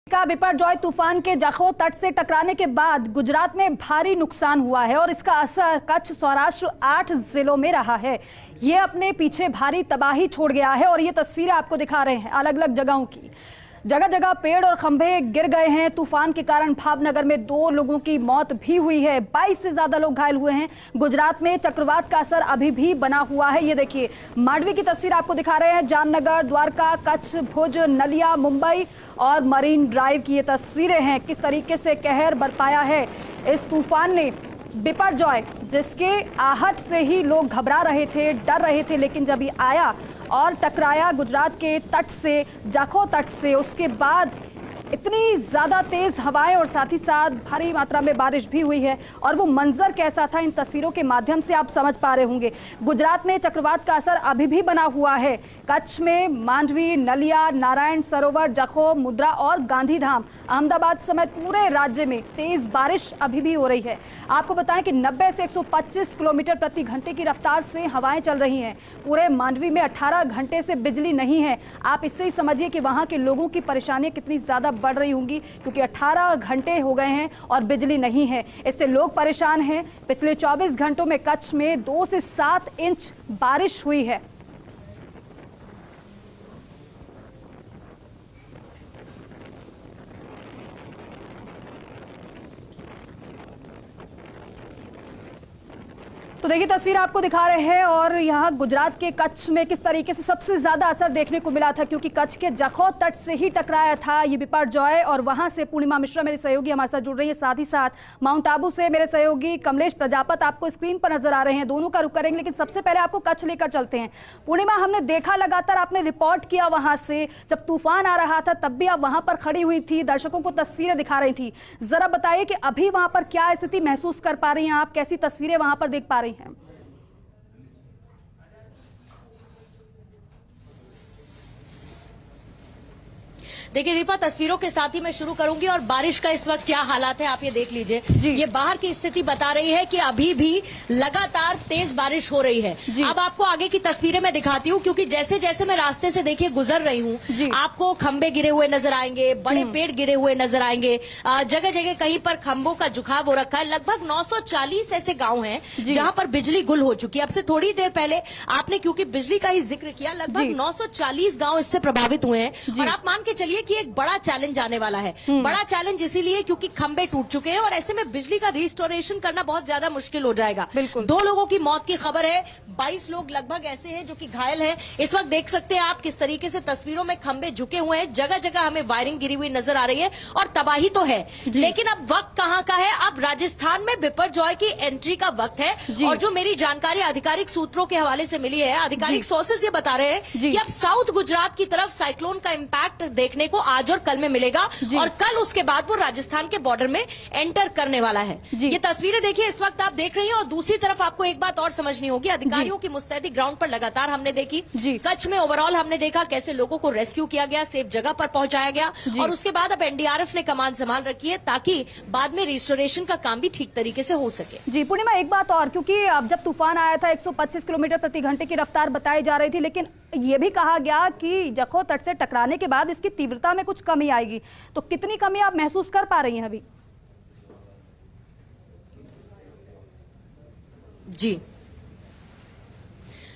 का बिपरजॉय तूफान के जखौ तट से टकराने के बाद गुजरात में भारी नुकसान हुआ है और इसका असर कच्छ सौराष्ट्र 8 जिलों में रहा है। ये अपने पीछे भारी तबाही छोड़ गया है और ये तस्वीरें आपको दिखा रहे हैं अलग अलग जगहों की। जगह जगह पेड़ और खंभे गिर गए हैं। तूफान के कारण भावनगर में 2 लोगों की मौत भी हुई है। 22 से ज्यादा लोग घायल हुए हैं। गुजरात में चक्रवात का असर अभी भी बना हुआ है। ये देखिए मांडवी की तस्वीर आपको दिखा रहे हैं। जामनगर, द्वारका, कच्छ, भुज, नलिया, मुंबई और मरीन ड्राइव की ये तस्वीरें हैं। किस तरीके से कहर बरपाया है इस तूफान ने। बिपरजॉय जिसके आहट से ही लोग घबरा रहे थे, डर रहे थे, लेकिन जब ये आया और टकराया गुजरात के तट से, जखौ तट से, उसके बाद इतनी ज़्यादा तेज़ हवाएं और साथ ही साथ भारी मात्रा में बारिश भी हुई है। और वो मंजर कैसा था इन तस्वीरों के माध्यम से आप समझ पा रहे होंगे। गुजरात में चक्रवात का असर अभी भी बना हुआ है। कच्छ में मांडवी, नलिया, नारायण सरोवर, जखौ, मुद्रा और गांधीधाम, अहमदाबाद समेत पूरे राज्य में तेज़ बारिश अभी भी हो रही है। आपको बताएं कि 90 से 125 किलोमीटर प्रति घंटे की रफ्तार से हवाएं चल रही हैं। पूरे मांडवी में 18 घंटे से बिजली नहीं है। आप इससे ही समझिए कि वहाँ के लोगों की परेशानियाँ कितनी ज़्यादा बढ़ रही होंगी, क्योंकि 18 घंटे हो गए हैं और बिजली नहीं है। इससे लोग परेशान हैं। पिछले 24 घंटों में कच्छ में 2 से 7 इंच बारिश हुई है। तो देखिए तस्वीर आपको दिखा रहे हैं और यहाँ गुजरात के कच्छ में किस तरीके से सबसे ज्यादा असर देखने को मिला था, क्योंकि कच्छ के जखौ तट से ही टकराया था ये बिपरजॉय। और वहां से पूर्णिमा मिश्रा मेरे सहयोगी हमारे साथ जुड़ रही है, साथ ही साथ माउंट आबू से मेरे सहयोगी कमलेश प्रजापत आपको स्क्रीन पर नजर आ रहे हैं। दोनों का रुख करेंगे, लेकिन सबसे पहले आपको कच्छ लेकर चलते हैं। पूर्णिमा, हमने देखा लगातार आपने रिपोर्ट किया वहां से, जब तूफान आ रहा था तब भी आप वहां पर खड़ी हुई थी, दर्शकों को तस्वीरें दिखा रही थी। जरा बताइए कि अभी वहां पर क्या स्थिति महसूस कर पा रही हैं आप, कैसी तस्वीरें वहां पर देख पा रही हैं? देखिए दीपा, तस्वीरों के साथ ही मैं शुरू करूंगी और बारिश का इस वक्त क्या हालात है आप ये देख लीजिए। ये बाहर की स्थिति बता रही है कि अभी भी लगातार तेज बारिश हो रही है। अब आपको आगे की तस्वीरें मैं दिखाती हूँ, क्योंकि जैसे जैसे मैं रास्ते से देखिए गुजर रही हूँ, आपको खंबे गिरे हुए नजर आएंगे, बड़े पेड़ गिरे हुए नजर आएंगे। जगह जगह कहीं पर खंभों का झुकाव हो रखा है। लगभग 940 ऐसे गाँव हैं जहाँ पर बिजली गुल हो चुकी है। अब से थोड़ी देर पहले आपने क्योंकि बिजली का ही जिक्र किया, लगभग 940 गाँव इससे प्रभावित हुए हैं। और आप मान के चलिए कि एक बड़ा चैलेंज आने वाला है। बड़ा चैलेंज इसीलिए क्योंकि खंबे टूट चुके हैं और ऐसे में बिजली का रिस्टोरेशन करना बहुत ज्यादा मुश्किल हो जाएगा। 2 लोगों की मौत की खबर है, 22 लोग लगभग ऐसे हैं जो कि घायल हैं। इस वक्त देख सकते हैं आप किस तरीके से तस्वीरों में खंबे झुके हुए हैं। जगह जगह हमें वायरिंग गिरी हुई नजर आ रही है और तबाही तो है, लेकिन अब वक्त कहाँ का है। अब राजस्थान में बिपरजॉय की एंट्री का वक्त है। और जो मेरी जानकारी आधिकारिक सूत्रों के हवाले से मिली है, आधिकारिक सोर्सेज ये बता रहे हैं कि अब साउथ गुजरात की तरफ साइक्लोन का इम्पैक्ट देखने को आज और कल में मिलेगा और कल उसके बाद वो राजस्थान के बॉर्डर में एंटर करने वाला है। ये तस्वीरें देखिए इस वक्त आप देख रही हैं। और दूसरी तरफ आपको एक बात और समझनी होगी, अधिकारियों की मुस्तैदी ग्राउंड पर लगातार हमने देखी। कच्छ में ओवरऑल हमने देखा कैसे लोगों को रेस्क्यू किया गया, सेफ जगह पर पहुंचाया गया और उसके बाद अब एनडीआरएफ ने कमान संभाल रखी है ताकि बाद में रिस्टोरेशन का काम भी ठीक तरीके से हो सके। जी पूर्णिमा, एक बात और, क्योंकि अब जब तूफान आया था 125 किलोमीटर प्रति घंटे की रफ्तार बताई जा रही थी, लेकिन ये भी कहा गया कि जखौ तट से टकराने के बाद इसकी तीव्रता में कुछ कमी आएगी। तो कितनी कमी आप महसूस कर पा रही हैं अभी? जी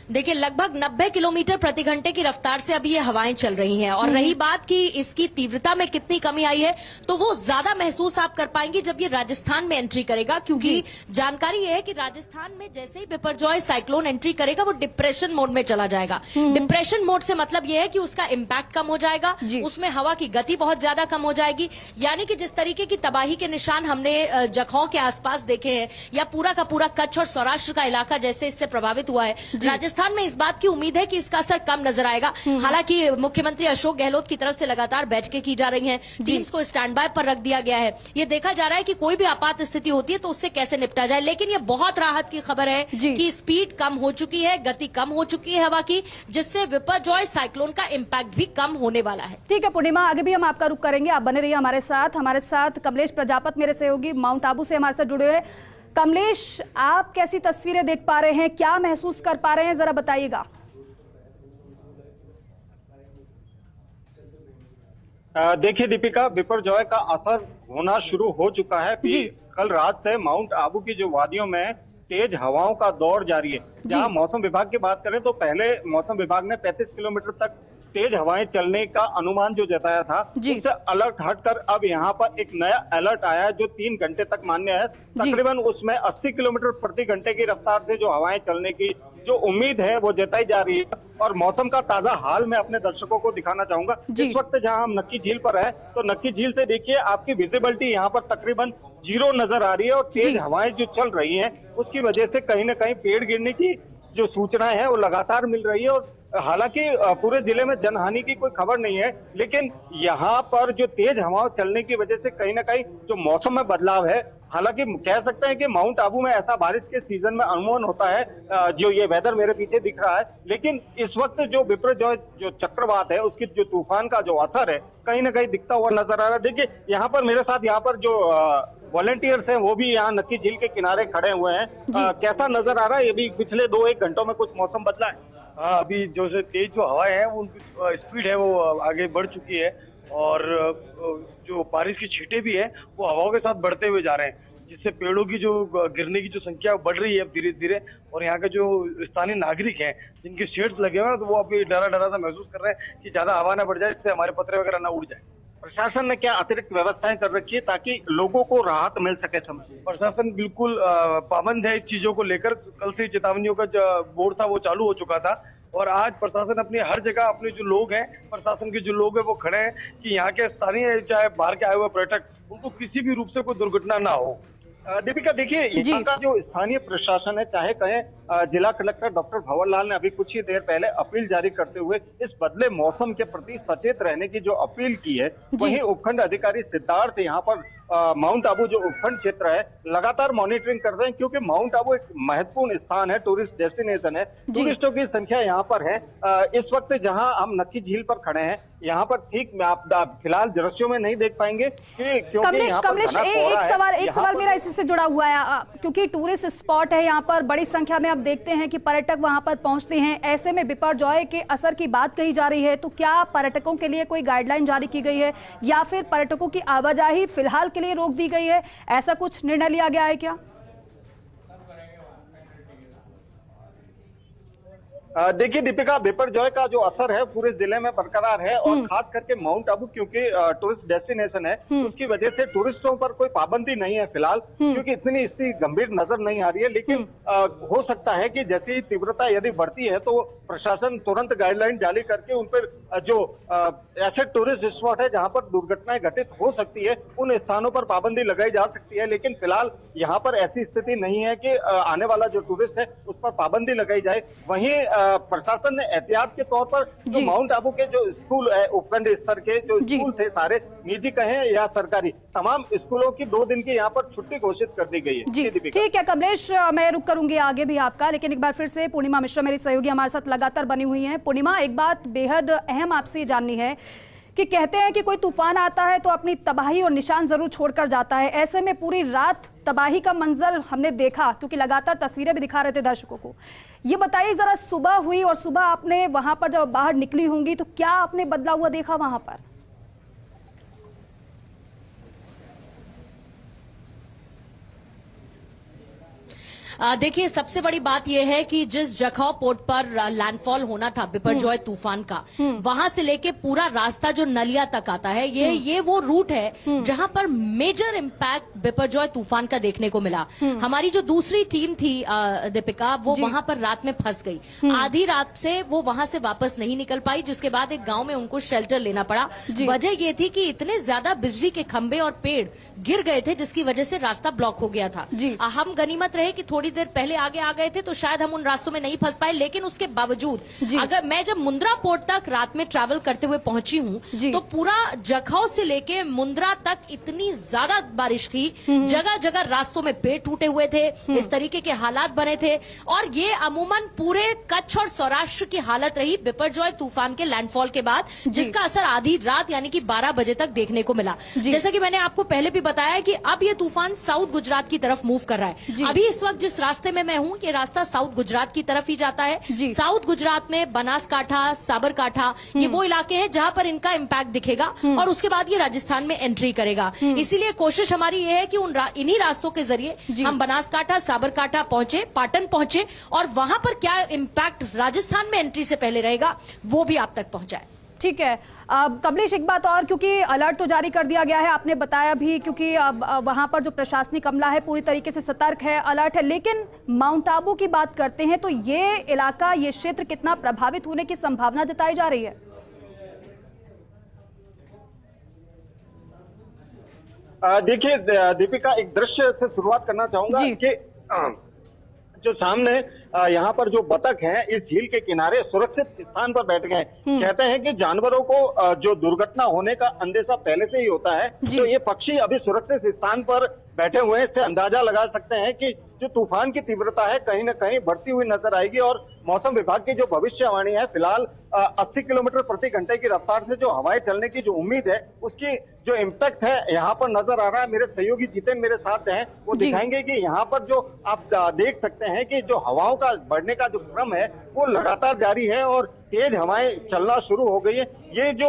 देखिए, लगभग 90 किलोमीटर प्रति घंटे की रफ्तार से अभी ये हवाएं चल रही हैं। और रही बात कि इसकी तीव्रता में कितनी कमी आई है, तो वो ज्यादा महसूस आप कर पाएंगे जब ये राजस्थान में एंट्री करेगा, क्योंकि जानकारी ये है कि राजस्थान में जैसे ही बिपरजॉय साइक्लोन एंट्री करेगा वो डिप्रेशन मोड में चला जाएगा। डिप्रेशन मोड से मतलब ये है कि उसका इम्पैक्ट कम हो जाएगा, उसमें हवा की गति बहुत ज्यादा कम हो जाएगी। यानी कि जिस तरीके की तबाही के निशान हमने जखौ के आसपास देखे हैं या पूरा का पूरा कच्छ और सौराष्ट्र का इलाका जैसे इससे प्रभावित हुआ है, राजस्थान में इस बात की उम्मीद है कि इसका असर कम नजर आएगा। हालांकि मुख्यमंत्री अशोक गहलोत की तरफ से लगातार बैठकें की जा रही हैं, टीम्स को स्टैंड बाय पर रख दिया गया है। ये देखा जा रहा है कि कोई भी आपात स्थिति होती है तो उससे कैसे निपटा जाए। लेकिन ये बहुत राहत की खबर है कि स्पीड कम हो चुकी है, गति कम हो चुकी है हवा की, जिससे बिपरजॉय साइक्लोन का इम्पैक्ट भी कम होने वाला है। ठीक है पूर्णिमा, आगे भी हम आपका रुख करेंगे, आप बने रहिए हमारे साथ कमलेश प्रजापत मेरे सहयोगी माउंट आबू से हमारे साथ जुड़े हुए। कमलेश, आप कैसी तस्वीरें देख पा रहे हैं, क्या महसूस कर पा रहे हैं, जरा बताइएगा। देखिए दीपिका, बिपरजॉय का असर होना शुरू हो चुका है। कल रात से माउंट आबू की जो वादियों में तेज हवाओं का दौर जारी है। जहां मौसम विभाग की बात करें तो पहले मौसम विभाग ने 35 किलोमीटर तक तेज हवाएं चलने का अनुमान जो जताया था, उससे अलर्ट हटकर अब यहाँ पर एक नया अलर्ट आया है जो 3 घंटे तक मान्य है। तकरीबन उसमें 80 किलोमीटर प्रति घंटे की रफ्तार से जो हवाएं चलने की जो उम्मीद है वो जताई जा रही है। और मौसम का ताजा हाल मैं अपने दर्शकों को दिखाना चाहूंगा। इस वक्त जहां हम नक्की झील पर है तो नक्की झील से देखिए आपकी विजिबिलिटी यहाँ पर तकरीबन 0 नजर आ रही है। और तेज हवाएं जो चल रही हैं उसकी वजह से कहीं ना कहीं पेड़ गिरने की जो सूचनाएं हैं वो लगातार मिल रही है। और हालांकि पूरे जिले में जनहानि की कोई खबर नहीं है, लेकिन यहाँ पर जो तेज हवाओं चलने की वजह से कहीं ना कहीं जो मौसम में बदलाव है। हालांकि कह सकते हैं कि माउंट आबू में ऐसा बारिश के सीजन में अमूमन होता है, जो ये वेदर मेरे पीछे दिख रहा है। लेकिन इस वक्त जो बिपरजॉय जो चक्रवात है उसकी जो तूफान का जो असर है कहीं ना कहीं दिखता हुआ नजर आ रहा है। देखिए यहाँ पर मेरे साथ यहाँ पर जो वॉलंटियर्स हैं वो भी यहाँ नक्की झील के किनारे खड़े हुए हैं। कैसा नजर आ रहा है? ये भी पिछले 2-1 घंटों में कुछ मौसम बदला है? हाँ, अभी जो से तेज जो हवाएं हैं वो उनकी स्पीड है वो आगे बढ़ चुकी है। और जो बारिश की छींटे भी है वो हवाओं के साथ बढ़ते हुए जा रहे हैं, जिससे पेड़ों की जो गिरने की जो संख्या बढ़ रही है धीरे धीरे। और यहाँ के जो स्थानीय नागरिक हैं जिनके शेड्स लगे हुए हैं तो वो अभी डरा सा महसूस कर रहे हैं कि ज्यादा हवा ना बढ़ जाए, इससे हमारे पत्रे वगैरह ना उड़ जाए। प्रशासन ने क्या अतिरिक्त व्यवस्थाएं कर रखी है ताकि लोगों को राहत मिल सके? समय प्रशासन बिल्कुल पाबंद है इस चीजों को लेकर। कल से चेतावनियों का जो बोर्ड था वो चालू हो चुका था। और आज प्रशासन अपनी हर जगह अपने जो लोग हैं, प्रशासन के जो लोग हैं वो खड़े हैं कि यहाँ के स्थानीय चाहे बाहर के आए हुए पर्यटक उनको किसी भी रूप से कोई दुर्घटना ना हो। दीपिका देखिए, यहाँ का जो स्थानीय प्रशासन है, चाहे कहें जिला कलेक्टर डॉक्टर भंवरलाल ने अभी कुछ ही देर पहले अपील जारी करते हुए इस बदले मौसम के प्रति सचेत रहने की जो अपील की है, वहीं उपखंड अधिकारी सिद्धार्थ यहाँ पर माउंट आबू जो उपखंड क्षेत्र है लगातार मॉनिटरिंग कर रहे हैं। क्योंकि माउंट आबू एक महत्वपूर्ण स्थान है, टूरिस्ट डेस्टिनेशन है, टूरिस्टों की संख्या यहाँ पर है। इस वक्त जहाँ हम नक्की झील पर खड़े हैं यहाँ पर ठीक आप फिलहाल दृश्यों में नहीं देख पाएंगे कि क्योंकि यहाँ पर एक सवाल मेरा इसी से जुड़ा हुआ है, क्योंकि टूरिस्ट स्पॉट है, यहाँ पर बड़ी संख्या में आप देखते हैं कि पर्यटक वहां पर पहुंचते हैं। ऐसे में बिपरजॉय के असर की बात कही जा रही है, तो क्या पर्यटकों के लिए कोई गाइडलाइन जारी की गई है या फिर पर्यटकों की आवाजाही फिलहाल के लिए रोक दी गई है? ऐसा कुछ निर्णय लिया गया है क्या? देखिए दीपिका, बिपरजॉय का जो असर है पूरे जिले में बरकरार है। और खास करके माउंट आबू क्योंकि टूरिस्ट डेस्टिनेशन है, उसकी वजह से टूरिस्टों पर कोई पाबंदी नहीं है फिलहाल, क्योंकि इतनी स्थिति गंभीर नजर नहीं आ रही है। लेकिन हो सकता है कि जैसी तीव्रता यदि बढ़ती है तो प्रशासन तुरंत गाइडलाइन जारी करके उन पर जो ऐसे टूरिस्ट स्पॉट है जहां पर दुर्घटनाएं घटित हो सकती है उन स्थानों पर पाबंदी लगाई जा सकती है। लेकिन फिलहाल यहाँ पर ऐसी स्थिति नहीं है कि आने वाला जो टूरिस्ट है उस पर पाबंदी लगाई जाए। वहीं प्रशासन ने एहतियात के तौर पर जो माउंट आबू के जो स्कूल है, उपखंड स्तर के जो स्कूल थे, सारे निजी कहें या सरकारी, तमाम स्कूलों की 2 दिन की यहाँ पर छुट्टी घोषित कर दी गई है। ठीक है कमलेश, मैं रुक करूंगी आगे भी आपका, लेकिन एक बार फिर से पूर्णिमा मिश्रा मेरी सहयोगी हमारे साथ लगातार बनी हुई है। पूर्णिमा, एक बात बेहद अहम आपसे जाननी है कि कहते हैं कि कोई तूफान आता है तो अपनी तबाही और निशान जरूर छोड़कर जाता है। ऐसे में पूरी रात तबाही का मंजर हमने देखा, क्योंकि लगातार तस्वीरें भी दिखा रहे थे दर्शकों को। ये बताइए जरा, सुबह हुई और सुबह आपने वहां पर जब बाहर निकली होंगी तो क्या आपने बदला हुआ देखा वहां पर? देखिए, सबसे बड़ी बात यह है कि जिस जखौ पोर्ट पर लैंडफॉल होना था बिपरजॉय तूफान का, वहां से लेके पूरा रास्ता जो नलिया तक आता है, ये वो रूट है जहां पर मेजर इम्पैक्ट बिपरजॉय तूफान का देखने को मिला। हमारी जो दूसरी टीम थी दीपिका, वो वहां पर रात में फंस गई। आधी रात से वो वहां से वापस नहीं निकल पाई, जिसके बाद एक गांव में उनको शेल्टर लेना पड़ा। वजह ये थी कि इतने ज्यादा बिजली के खंभे और पेड़ गिर गए थे जिसकी वजह से रास्ता ब्लॉक हो गया था। हम गनीमत रहे कि थोड़ी देर पहले आगे आ गए थे तो शायद हम उन रास्तों में नहीं फंस पाए। लेकिन उसके बावजूद अगर मैं जब मुंद्रा पोर्ट तक रात में ट्रैवल करते हुए पहुंची हूं तो पूरा जखौ से लेके मुंद्रा तक इतनी ज्यादा बारिश थी, जगह जगह रास्तों में पेड़ टूटे हुए थे, इस तरीके के हालात बने थे। और ये अमूमन पूरे कच्छ और सौराष्ट्र की हालत रही बिपरजॉय तूफान के लैंडफॉल के बाद, जिसका असर आधी रात यानी कि 12 बजे तक देखने को मिला। जैसा कि मैंने आपको पहले भी बताया कि अब ये तूफान साउथ गुजरात की तरफ मूव कर रहा है। अभी इस वक्त जिस रास्ते में मैं हूं, ये रास्ता साउथ गुजरात की तरफ ही जाता है। साउथ गुजरात में बनासकाठा, साबरकाठा, ये वो इलाके हैं जहां पर इनका इम्पैक्ट दिखेगा और उसके बाद ये राजस्थान में एंट्री करेगा। इसीलिए कोशिश हमारी ये है कि इन्हीं रास्तों के जरिए हम बनासकाठा, साबरकाठा पहुंचे, पाटन पहुंचे और वहां पर क्या इम्पैक्ट राजस्थान में एंट्री से पहले रहेगा वो भी आप तक पहुंचाए। ठीक है। कमलेश, एक बात और, क्योंकि अलर्ट तो जारी कर दिया गया है, आपने बताया भी, क्योंकि वहां पर जो प्रशासनिक अमला है पूरी तरीके से सतर्क है, अलर्ट है, लेकिन माउंट आबू की बात करते हैं तो ये इलाका, ये क्षेत्र कितना प्रभावित होने की संभावना जताई जा रही है? देखिए दीपिका, एक दृश्य से शुरुआत करना चाहूंगा कि जो सामने यहाँ पर जो बतख हैं इस झील के किनारे सुरक्षित स्थान पर बैठ गए। कहते हैं कि जानवरों को जो दुर्घटना होने का अंदेशा पहले से ही होता है, तो ये पक्षी अभी सुरक्षित स्थान पर बैठे हुए हैं। इससे अंदाजा लगा सकते हैं कि जो तूफान की तीव्रता है कहीं न कहीं बढ़ती हुई नजर आएगी और मौसम विभाग की जो भविष्यवाणी है, फिलहाल 80 किलोमीटर प्रति घंटे की रफ्तार से जो हवाएं चलने की जो उम्मीद है, उसकी जो इम्पैक्ट है यहाँ पर नजर आ रहा है। मेरे सहयोगी जीतेन मेरे साथ हैं, वो दिखाएंगे कि यहाँ पर जो आप देख सकते हैं कि जो हवाओं का बढ़ने का जो क्रम है वो लगातार जारी है और तेज हवाएं चलना शुरू हो गई है। ये जो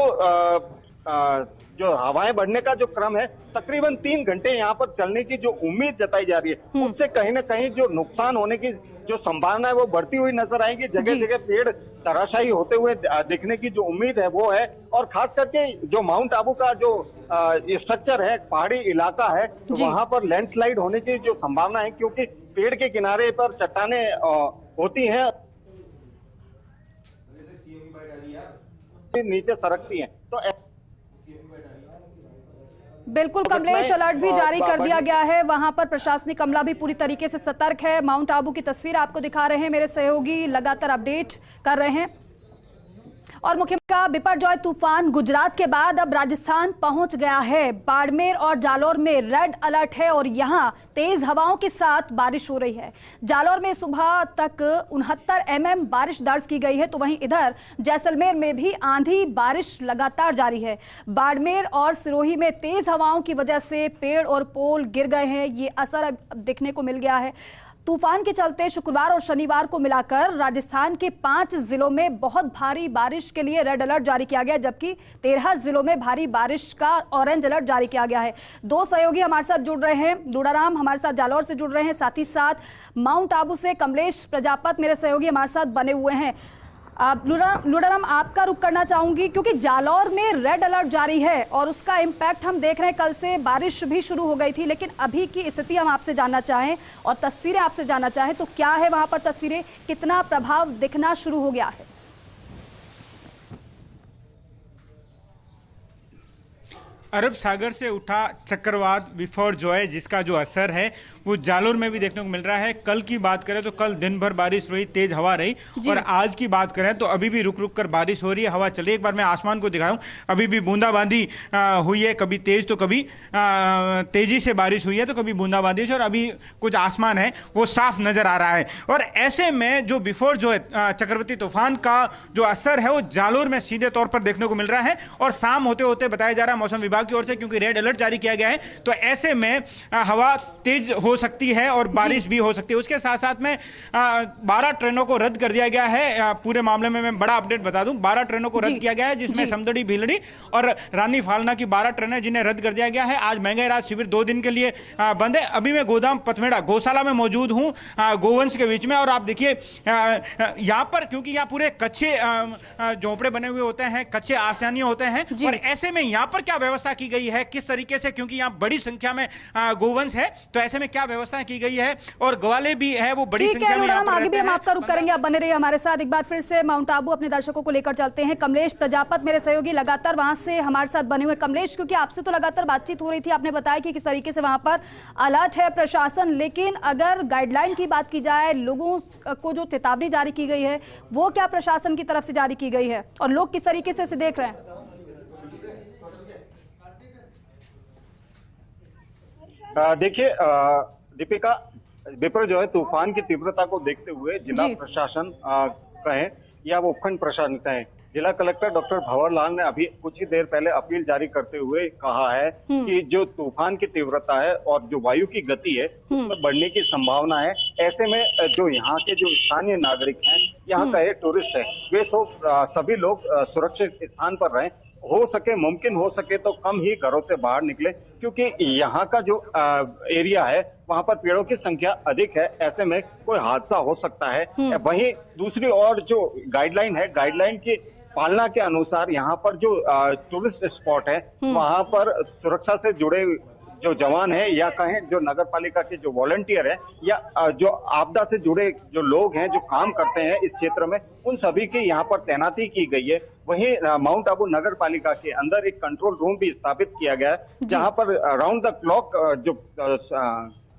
हवाएं बढ़ने का जो क्रम है तकरीबन 3 घंटे यहाँ पर चलने की जो उम्मीद जताई जा रही है, उससे कहीं ना कहीं जो नुकसान होने की जो संभावना है वो बढ़ती हुई नजर आएगी। जगह जगह पेड़ तराशायी होते हुए दिखने की जो उम्मीद है वो है। और खास करके जो माउंट आबू का जो स्ट्रक्चर है, पहाड़ी इलाका है, तो वहां पर लैंडस्लाइड होने की जो संभावना है, क्योंकि पेड़ के किनारे पर चट्टाने होती हैं, नीचे सरकती हैं। तो बिल्कुल कमलेश, अलर्ट भी जारी कर दिया गया है। वहां पर प्रशासनिक अमला भी पूरी तरीके से सतर्क है। माउंट आबू की तस्वीर आपको दिखा रहे हैं, मेरे सहयोगी लगातार अपडेट कर रहे हैं। और मुख्यमंत्री का बिपरजॉय तूफान गुजरात के बाद अब राजस्थान पहुंच गया है। बाड़मेर और जालोर में रेड अलर्ट है और यहां तेज हवाओं के साथ बारिश हो रही है। जालोर में सुबह तक 69 mm बारिश दर्ज की गई है, तो वहीं इधर जैसलमेर में भी आंधी बारिश लगातार जारी है। बाड़मेर और सिरोही में तेज हवाओं की वजह से पेड़ और पोल गिर गए हैं, ये असर अब दिखने को मिल गया है। तूफान के चलते शुक्रवार और शनिवार को मिलाकर राजस्थान के 5 जिलों में बहुत भारी बारिश के लिए रेड अलर्ट जारी किया गया, जबकि 13 जिलों में भारी बारिश का ऑरेंज अलर्ट जारी किया गया है। 2 सहयोगी हमारे साथ जुड़ रहे हैं, लुड़ाराम हमारे साथ जालौर से जुड़ रहे हैं, साथ ही साथ माउंट आबू से कमलेश प्रजापत मेरे सहयोगी हमारे साथ बने हुए हैं। लुड़ाराम, आपका रुख करना चाहूंगी, क्योंकि जालौर में रेड अलर्ट जारी है और उसका इम्पैक्ट हम देख रहे हैं। कल से बारिश भी शुरू हो गई थी, लेकिन अभी की स्थिति हम आपसे जानना चाहें और तस्वीरें आपसे जानना चाहें तो क्या है वहां पर तस्वीरें, कितना प्रभाव दिखना शुरू हो गया है? अरब सागर से उठा चक्रवात बिपरजॉय, जिसका जो असर है वो जालोर में भी देखने को मिल रहा है। कल की बात करें तो कल दिन भर बारिश रही, तेज हवा रही, और आज की बात करें तो अभी भी रुक रुक कर बारिश हो रही है, हवा चल रही है। एक बार मैं आसमान को दिखाऊं, अभी भी बूंदाबांदी हुई है, कभी तेज तो कभी तेजी से बारिश हुई है, तो कभी बूंदाबांदी से, और अभी कुछ आसमान है वो साफ नजर आ रहा है। और ऐसे में जो बिपरजॉय चक्रवाती तूफान का जो असर है वो जालोर में सीधे तौर पर देखने को मिल रहा है। और शाम होते होते बताया जा रहा है मौसम विभाग की ओर से, क्योंकि रेड अलर्ट जारी किया गया है, तो ऐसे में हवा तेज हो सकती है और बारिश भी हो सकती है। उसके साथ साथ में 12 ट्रेनों को रद्द कर दिया गया है। पूरे मामले में मैं बड़ा अपडेट बता दूं, 12 ट्रेनों को रद्द किया गया है, जिसमें समदड़ी, भीलड़ी और रानी फालना की 12 ट्रेनें जिन्हें रद्द कर दिया गया है। आज महंगाई राहत शिविर 2 दिन के लिए बंद है। अभी मैं गोदाम पथमेड़ा गौशाला में मौजूद हूं, गोवंश के बीच में, और आप देखिए यहां पर, क्योंकि यहां पूरे कच्चे झोंपड़े बने हुए होते हैं, कच्चे आसानियां होते हैं, और ऐसे में यहां पर क्या व्यवस्था की गई है, किस तरीके से, क्योंकि यहां बड़ी संख्या में गोवंश है, तो ऐसे में क्या व्यवस्था की गई है, और ग्वाले भी है वो बड़ी संख्या में यहां पर आगे भी हम आपका रुख करेंगे, आप बने रहिए हमारे साथ। एक बार फिर से माउंट आबू अपने दर्शकों को लेकर चलते हैं। कमलेश प्रजापत मेरे सहयोगी लगातार वहां से हमारे साथ बने हुए। कमलेश, क्योंकि आपसे तो लगातार बातचीत हो रही थी, आपने बताया कि किस तरीके से वहां पर अलर्ट है प्रशासन, लेकिन अगर गाइडलाइन की बात की जाए, लोगों को जो चेतावनी जारी की गई है वो क्या प्रशासन की तरफ से जारी की गई है और लोग किस तरीके से इसे देख रहे हैं? देखिए दीपिका, बिपरजॉय तूफान की तीव्रता को देखते हुए जिला प्रशासन कहें या वो उपखंड प्रशासन कहें, जिला कलेक्टर डॉक्टर भंवर लाल ने अभी कुछ ही देर पहले अपील जारी करते हुए कहा है कि जो तूफान की तीव्रता है और जो वायु की गति है उसमें बढ़ने की संभावना है। ऐसे में जो यहाँ के जो स्थानीय नागरिक हैं, यहाँ का टूरिस्ट है, वे सभी लोग सुरक्षित स्थान पर रहें। हो सके, मुमकिन हो सके तो कम ही घरों से बाहर निकले, क्योंकि यहाँ का जो एरिया है वहाँ पर पेड़ों की संख्या अधिक है। ऐसे में कोई हादसा हो सकता है। वहीं दूसरी ओर जो गाइडलाइन है, गाइडलाइन की पालना के अनुसार यहाँ पर जो टूरिस्ट स्पॉट है वहाँ पर सुरक्षा से जुड़े जो जवान है या कहें जो नगर पालिका के जो वॉलंटियर है या जो आपदा से जुड़े जो लोग हैं जो काम करते हैं इस क्षेत्र में, उन सभी की यहाँ पर तैनाती की गई है। वहीं माउंट आबू नगर पालिका के अंदर एक कंट्रोल रूम भी स्थापित किया गया है, जहाँ पर राउंड द क्लॉक जो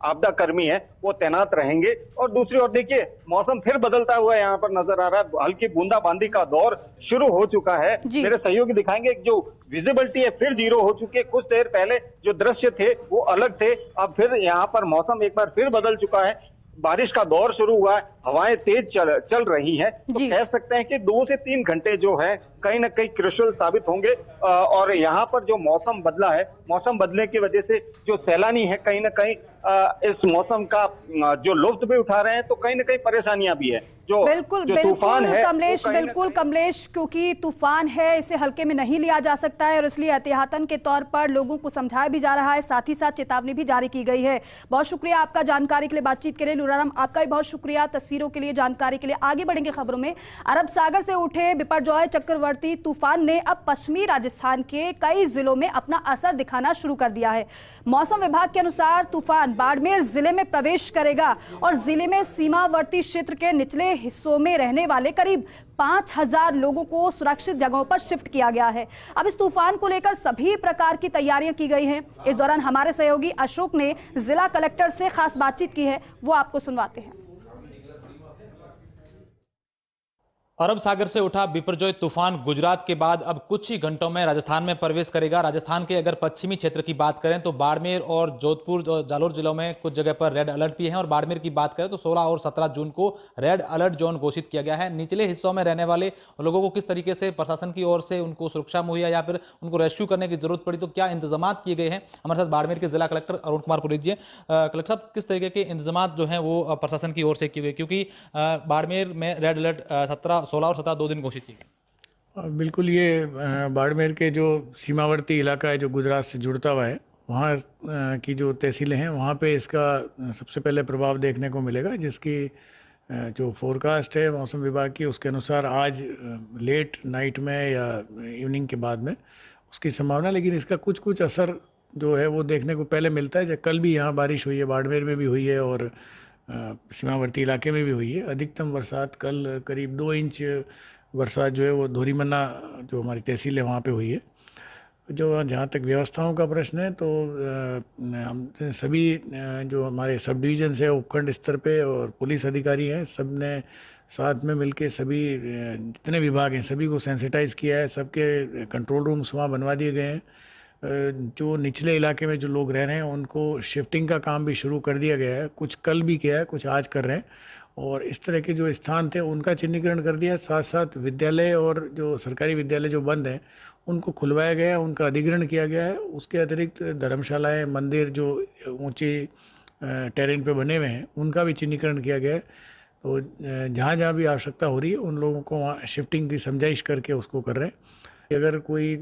आपदा कर्मी है वो तैनात रहेंगे। और दूसरी ओर देखिए, मौसम फिर बदलता हुआ यहाँ पर नजर आ रहा है। हल्की बूंदाबांदी का दौर शुरू हो चुका है। मेरे सहयोगी दिखाएंगे जो विजिबिलिटी है फिर 0 हो चुकी है। कुछ देर पहले जो दृश्य थे वो अलग थे, अब फिर यहाँ पर मौसम एक बार फिर बदल चुका है। बारिश का दौर शुरू हुआ है, हवाएं तेज चल रही हैं, तो कह सकते हैं कि 2 से 3 घंटे जो है कहीं ना कहीं क्रूशियल साबित होंगे। और यहाँ पर जो मौसम बदला है, मौसम बदलने की वजह से जो सैलानी है कहीं ना कहीं इस मौसम का जो लुत्फ भी उठा रहे हैं, तो कहीं ना कहीं परेशानियां भी है। बिल्कुल तूफान है कमलेश, बिल्कुल कमलेश, क्योंकि तूफान है, इसे हल्के में नहीं लिया जा सकता है और इसलिए एहतियातन के तौर पर लोगों को समझाया भी जा रहा है, साथ ही साथ चेतावनी भी जारी की गई है। बहुत शुक्रिया आपका जानकारी के लिए, बातचीत के लिए। नूराराम, आपका भी बहुत शुक्रिया तस्वीरों के लिए, जानकारी के लिए। आगे बढ़ेंगे खबरों में। अरब सागर से उठे बिपरजॉय चक्रवर्ती तूफान ने अब पश्चिमी राजस्थान के कई जिलों में अपना असर दिखाना शुरू कर दिया है। मौसम विभाग के अनुसार तूफान बाड़मेर जिले में प्रवेश करेगा और जिले में सीमावर्ती क्षेत्र के निचले हिस्सों में रहने वाले करीब 5000 लोगों को सुरक्षित जगहों पर शिफ्ट किया गया है। अब इस तूफान को लेकर सभी प्रकार की तैयारियां की गई हैं। इस दौरान हमारे सहयोगी अशोक ने जिला कलेक्टर से खास बातचीत की है, वो आपको सुनवाते हैं। अरब सागर से उठा बिपरजॉय तूफान गुजरात के बाद अब कुछ ही घंटों में राजस्थान में प्रवेश करेगा। राजस्थान के अगर पश्चिमी क्षेत्र की बात करें तो बाड़मेर और जोधपुर और जालोर जिलों में कुछ जगह पर रेड अलर्ट भी है। और बाड़मेर की बात करें तो 16 और 17 जून को रेड अलर्ट जोन घोषित किया गया है। निचले हिस्सों में रहने वाले लोगों को किस तरीके से प्रशासन की ओर से उनको सुरक्षा मुहैया या फिर उनको रेस्क्यू करने की जरूरत पड़ी तो क्या इंतजाम किए गए हैं, हमारे साथ बाड़मेर के जिला कलेक्टर अरुण कुमार पुरोहित जी। कलेक्टर साहब, किस तरीके के इंतजाम जो है वो प्रशासन की ओर से किए गए, क्योंकि बाड़मेर में रेड अलर्ट 16 और 17 2 दिन घोषित की? बिल्कुल, ये बाड़मेर के जो सीमावर्ती इलाका है जो गुजरात से जुड़ता हुआ है, वहाँ की जो तहसीलें हैं वहाँ पे इसका सबसे पहले प्रभाव देखने को मिलेगा, जिसकी जो फोरकास्ट है मौसम विभाग की उसके अनुसार आज लेट नाइट में या इवनिंग के बाद में उसकी संभावना। लेकिन इसका कुछ असर जो है वो देखने को पहले मिलता है। जब कल भी यहाँ बारिश हुई है, बाड़मेर में भी हुई है और सीमावर्ती इलाके में भी हुई है। अधिकतम बरसात कल करीब 2 इंच बरसात जो है वो धोरीमन्ना जो हमारी तहसील है वहाँ पे हुई है। जो जहाँ तक व्यवस्थाओं का प्रश्न है तो हम सभी जो हमारे सब डिवीजन है उपखंड स्तर पे और पुलिस अधिकारी हैं, सब ने साथ में मिलके सभी जितने विभाग हैं सभी को सेंसिटाइज़ किया है। सबके कंट्रोल रूम्स वहाँ बनवा दिए गए हैं। जो निचले इलाके में जो लोग रह रहे हैं उनको शिफ्टिंग का काम भी शुरू कर दिया गया है। कुछ कल भी किया है, कुछ आज कर रहे हैं। और इस तरह के जो स्थान थे उनका चिन्हीकरण कर दिया। साथ साथ विद्यालय और जो सरकारी विद्यालय जो बंद हैं उनको खुलवाया गया, उनका अधिग्रहण किया गया है। उसके अतिरिक्त धर्मशालाएं, मंदिर जो ऊंचे टेरेन पे बने हुए हैं उनका भी चिन्हीकरण किया गया है। तो जहाँ जहाँ भी आवश्यकता हो रही है उन लोगों को वहाँ शिफ्टिंग की समझाइश करके उसको कर रहे हैं। अगर कोई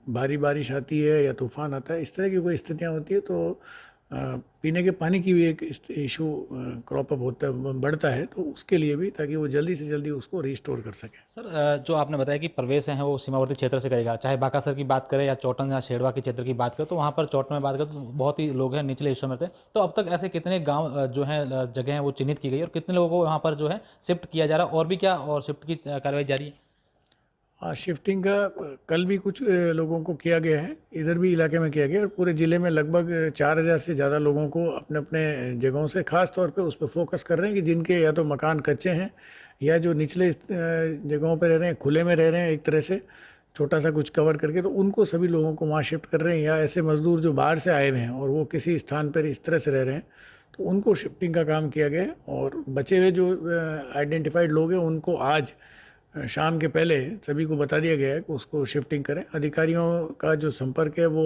भारी बारिश आती है या तूफान आता है, इस तरह की कोई स्थितियाँ होती है तो पीने के पानी की भी एक इशू क्रॉप अप होता है, बढ़ता है, तो उसके लिए भी ताकि वो जल्दी से जल्दी उसको रिस्टोर कर सके। सर, जो आपने बताया कि प्रवेश है वो सीमावर्ती क्षेत्र से करेगा, चाहे बाकासर की बात करें या चौटन या शेरवा के क्षेत्र की बात करें, तो वहाँ पर चौटन में बात करें तो बहुत ही लोग हैं निचले हिस्सों में रहते हैं। तो अब तक ऐसे कितने गाँव जो हैं जगह हैं वो चिन्हित की गई और कितने लोगों को वहाँ पर जो है शिफ्ट किया जा रहा है, और भी क्या और शिफ्ट की कार्रवाई जारी है? हाँ, शिफ्टिंग का कल भी कुछ लोगों को किया गया है, इधर भी इलाके में किया गया और पूरे ज़िले में लगभग 4000 से ज़्यादा लोगों को अपने अपने जगहों से ख़ास तौर पे उस पर फोकस कर रहे हैं कि जिनके या तो मकान कच्चे हैं या जो निचले जगहों पे रह रहे हैं, खुले में रह रहे हैं, एक तरह से छोटा सा कुछ कवर करके, तो उनको सभी लोगों को वहाँ शिफ्ट कर रहे हैं। या ऐसे मज़दूर जो बाहर से आए हुए हैं और वो किसी स्थान पर इस तरह से रह रहे हैं तो उनको शिफ्टिंग का काम किया गया है। और बचे हुए जो आइडेंटिफाइड लोग हैं उनको आज शाम के पहले सभी को बता दिया गया है कि उसको शिफ्टिंग करें। अधिकारियों का जो संपर्क है वो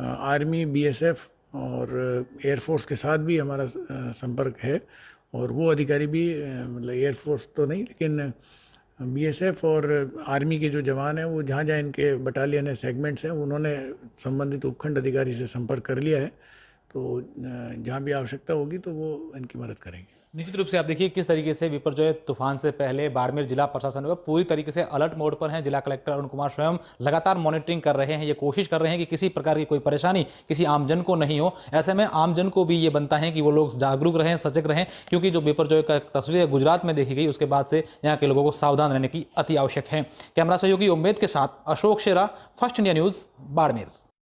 आर्मी, बीएसएफ और एयरफोर्स के साथ भी हमारा संपर्क है, और वो अधिकारी भी मतलब एयरफोर्स तो नहीं लेकिन बीएसएफ और आर्मी के जो जवान हैं वो जहाँ जहाँ इनके बटालियन है, सेगमेंट्स हैं, उन्होंने संबंधित उपखंड अधिकारी से संपर्क कर लिया है। तो जहाँ भी आवश्यकता होगी तो वो इनकी मदद करेंगे। निश्चित रूप से आप देखिए किस तरीके से विपर्जय तूफान से पहले बाड़मेर जिला प्रशासन पूरी तरीके से अलर्ट मोड पर हैं। जिला कलेक्टर अरुण कुमार स्वयं लगातार मॉनिटरिंग कर रहे हैं, ये कोशिश कर रहे हैं कि किसी प्रकार की कोई परेशानी किसी आमजन को नहीं हो। ऐसे में आमजन को भी ये बनता है कि वो लोग जागरूक रहें, सजग रहें, क्योंकि जो विपर्जय का तस्वीर गुजरात में देखी गई उसके बाद से यहाँ के लोगों को सावधान रहने की अति आवश्यक है। कैमरा सहयोगी उम्मेद के साथ अशोक शेरा, फर्स्ट इंडिया न्यूज़, बाड़मेर।